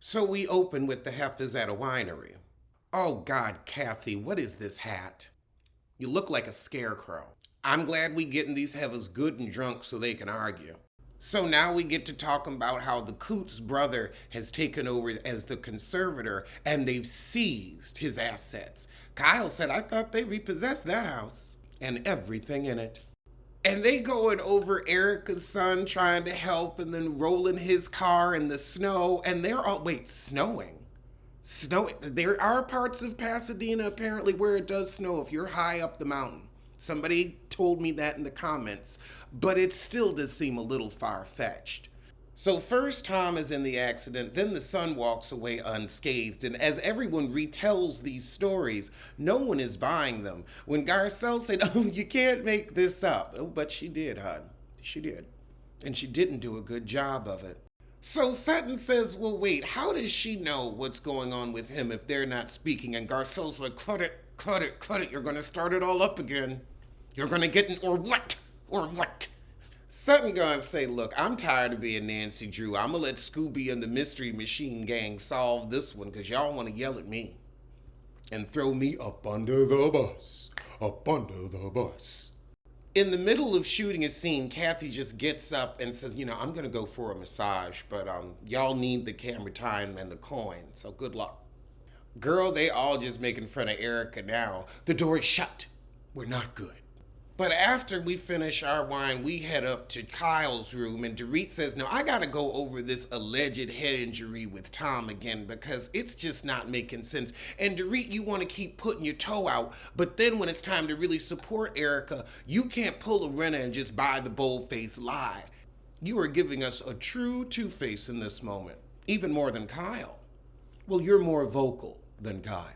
So we open with the heifers at a winery. Oh God, Kathy, what is this hat? You look like a scarecrow. I'm glad we getting these heifers good and drunk so they can argue. So now we get to talking about how the Coots brother has taken over as the conservator and they've seized his assets. Kyle said, I thought they repossessed that house and everything in it. And they going over Erika's son trying to help and then rolling his car in the snow. And they're all, wait, snowing? Snow. There are parts of Pasadena apparently where it does snow if you're high up the mountain. Somebody told me that in the comments, but it still does seem a little far-fetched. So first Tom is in the accident, then the son walks away unscathed, and as everyone retells these stories, no one is buying them. When Garcelle said, oh, you can't make this up. Oh, but she did, hon. She did. And she didn't do a good job of it. So Sutton says, well, wait, how does she know what's going on with him if they're not speaking? And Garcelle's like, cut it. You're going to start it all up again. You're going to get an or what? Or what? Sutton gonna say, look, I'm tired of being Nancy Drew. I'm gonna let Scooby and the Mystery Machine Gang solve this one because y'all want to yell at me and throw me up under the bus. Up under the bus. In the middle of shooting a scene, Kathy just gets up and says, I'm going to go for a massage, but y'all need the camera time and the coin, so good luck. Girl, they all just making fun of Erika now. The door is shut. We're not good. But after we finish our wine, we head up to Kyle's room, and Dorit says, no, I got to go over this alleged head injury with Tom again because it's just not making sense. And Dorit, you want to keep putting your toe out, but then when it's time to really support Erika, you can't pull a Renna and just buy the bold-faced lie. You are giving us a true two-face in this moment, even more than Kyle. Well, you're more vocal than Kyle.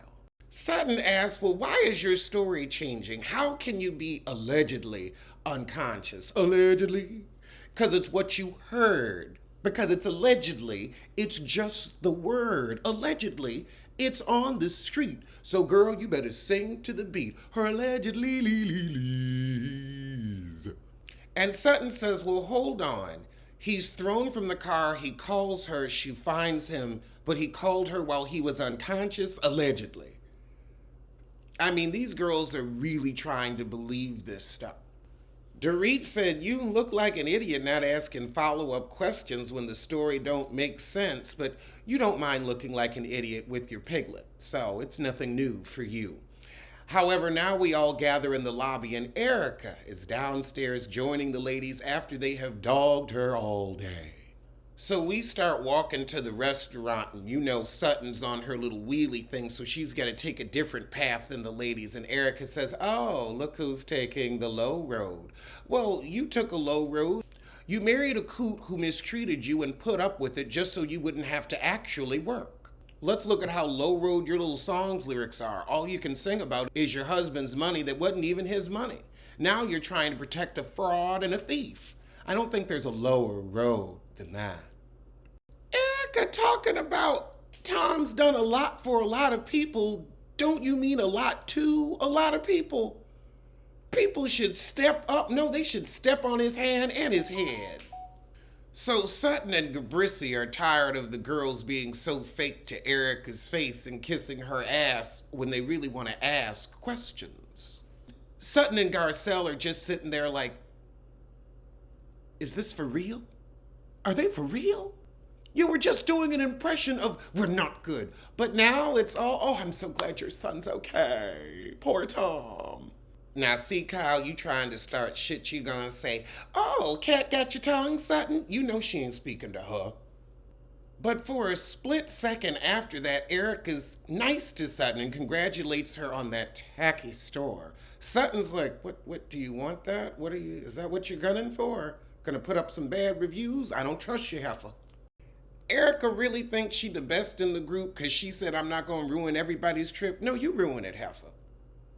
Sutton asks, well, why is your story changing? How can you be allegedly unconscious? Allegedly? Because it's what you heard. Because it's allegedly, it's just the word. Allegedly, it's on the street. So, girl, you better sing to the beat. Her allegedly, And Sutton says, well, hold on. He's thrown from the car, he calls her, she finds him, but he called her while he was unconscious, allegedly. I mean, these girls are really trying to believe this stuff. Dorit said, you look like an idiot not asking follow-up questions when the story don't make sense, but you don't mind looking like an idiot with your piglet, so it's nothing new for you. However, now we all gather in the lobby, and Erika is downstairs joining the ladies after they have dogged her all day. So we start walking to the restaurant, and Sutton's on her little wheelie thing, so she's got to take a different path than the ladies. And Erika says, oh, look who's taking the low road. Well, you took a low road. You married a coot who mistreated you and put up with it just so you wouldn't have to actually work. Let's look at how low road your little song's lyrics are. All you can sing about is your husband's money that wasn't even his money. Now you're trying to protect a fraud and a thief. I don't think there's a lower road than that. Erika talking about Tom's done a lot for a lot of people. Don't you mean a lot to a lot of people? People should step up. No, they should step on his hand and his head. So Sutton and Gabrissi are tired of the girls being so fake to Erika's face and kissing her ass when they really want to ask questions. Sutton and Garcelle are just sitting there like, is this for real? Are they for real? You were just doing an impression of we're not good. But now it's all, oh, I'm so glad your son's okay. Poor Tom. Now see, Kyle, you trying to start shit, you gonna say, oh, cat got your tongue, Sutton? You know she ain't speaking to her. But for a split second after that, Erika's nice to Sutton and congratulates her on that tacky store. Sutton's like, what, do you want that? Is that what you're gunning for? Gonna put up some bad reviews? I don't trust you, heifer. Erika really thinks she the best in the group because she said, I'm not going to ruin everybody's trip. No, you ruin it, heifer.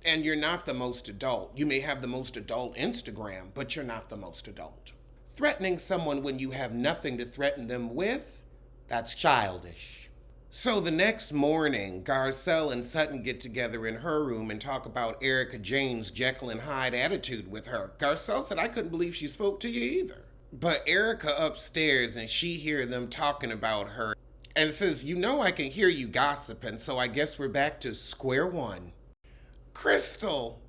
And you're not the most adult. You may have the most adult Instagram, but you're not the most adult. Threatening someone when you have nothing to threaten them with, that's childish. So the next morning, Garcelle and Sutton get together in her room and talk about Erika Jane's Jekyll and Hyde attitude with her. Garcelle said, I couldn't believe she spoke to you either. But Erika upstairs and she hear them talking about her. and says, "You know I can hear you gossiping, so I guess we're back to square one." Crystal,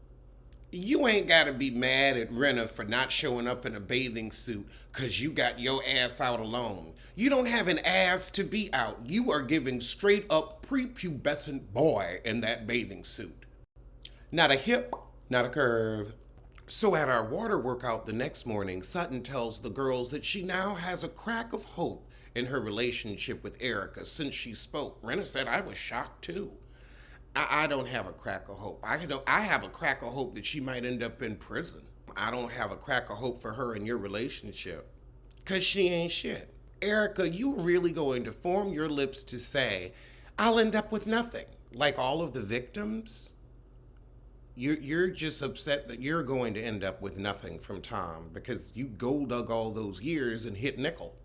you ain't gotta be mad at Renna for not showing up in a bathing suit cause you got your ass out alone. You don't have an ass to be out. You are giving straight up prepubescent boy in that bathing suit. Not a hip, not a curve. So at our water workout the next morning, Sutton tells the girls that she now has a crack of hope in her relationship with Erika since she spoke. Renna said, "I was shocked too." I don't have a crack of hope. I have a crack of hope that she might end up in prison. I don't have a crack of hope for her in your relationship. Cause she ain't shit. Erika, you really going to form your lips to say, "I'll end up with nothing," like all of the victims? You're just upset that you're going to end up with nothing from Tom because you gold dug all those years and hit nickel.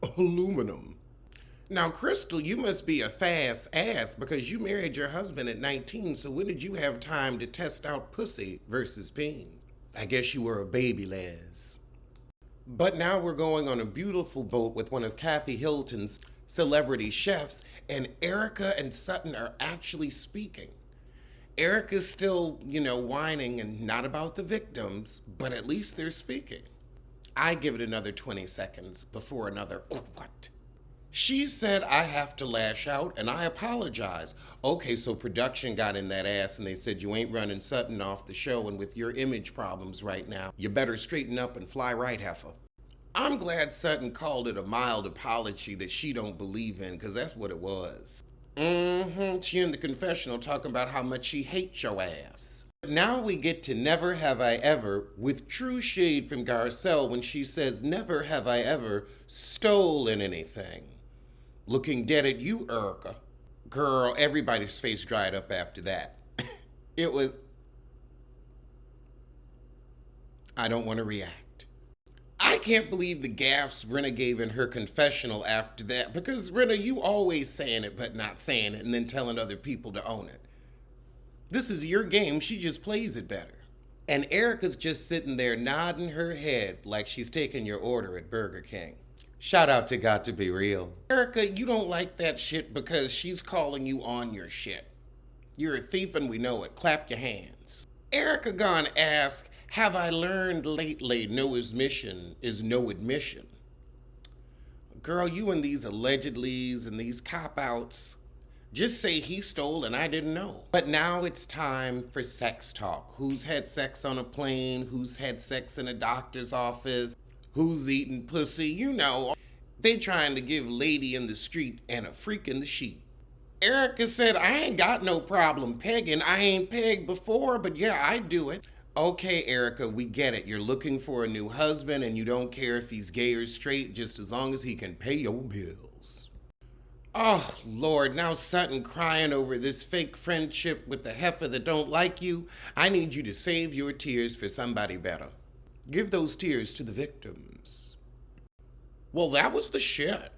Aluminum. Now, Crystal, you must be a fast ass because you married your husband at 19, so when did you have time to test out pussy versus bean? I guess you were a baby, Les. But now we're going on a beautiful boat with one of Kathy Hilton's celebrity chefs, and Erika and Sutton are actually speaking. Erika's still, whining and not about the victims, but at least they're speaking. I give it another 20 seconds before another, "Oh, what?" She said, "I have to lash out and I apologize." Okay, so production got in that ass and they said, "You ain't running Sutton off the show, and with your image problems right now, you better straighten up and fly right, heifer." I'm glad Sutton called it a mild apology that she don't believe in, because that's what it was. She in the confessional talking about how much she hates your ass. Now we get to Never Have I Ever with true shade from Garcelle when she says, "Never have I ever stolen anything." Looking dead at you, Erika. Girl, everybody's face dried up after that. It was... I don't want to react. I can't believe the gaffes Rinna gave in her confessional after that, because Rinna, you always saying it but not saying it and then telling other people to own it. This is your game, she just plays it better. And Erika's just sitting there nodding her head like she's taking your order at Burger King. Shout out to Got to Be Real. Erika, you don't like that shit because she's calling you on your shit. You're a thief and we know it. Clap your hands. Erika gone ask, "Have I learned lately Noah's mission is no admission?" Girl, you and these allegedlys and these cop-outs. Just say he stole and I didn't know. But now it's time for sex talk. Who's had sex on a plane? Who's had sex in a doctor's office? Who's eating pussy? They trying to give lady in the street and a freak in the sheet. Erika said, "I ain't got no problem pegging. I ain't pegged before, but yeah, I do it." Okay, Erika, we get it. You're looking for a new husband and you don't care if he's gay or straight, just as long as he can pay your bills. Oh, Lord, now Sutton crying over this fake friendship with the heifer that don't like you. I need you to save your tears for somebody better. Give those tears to the victims. Well, that was the shit.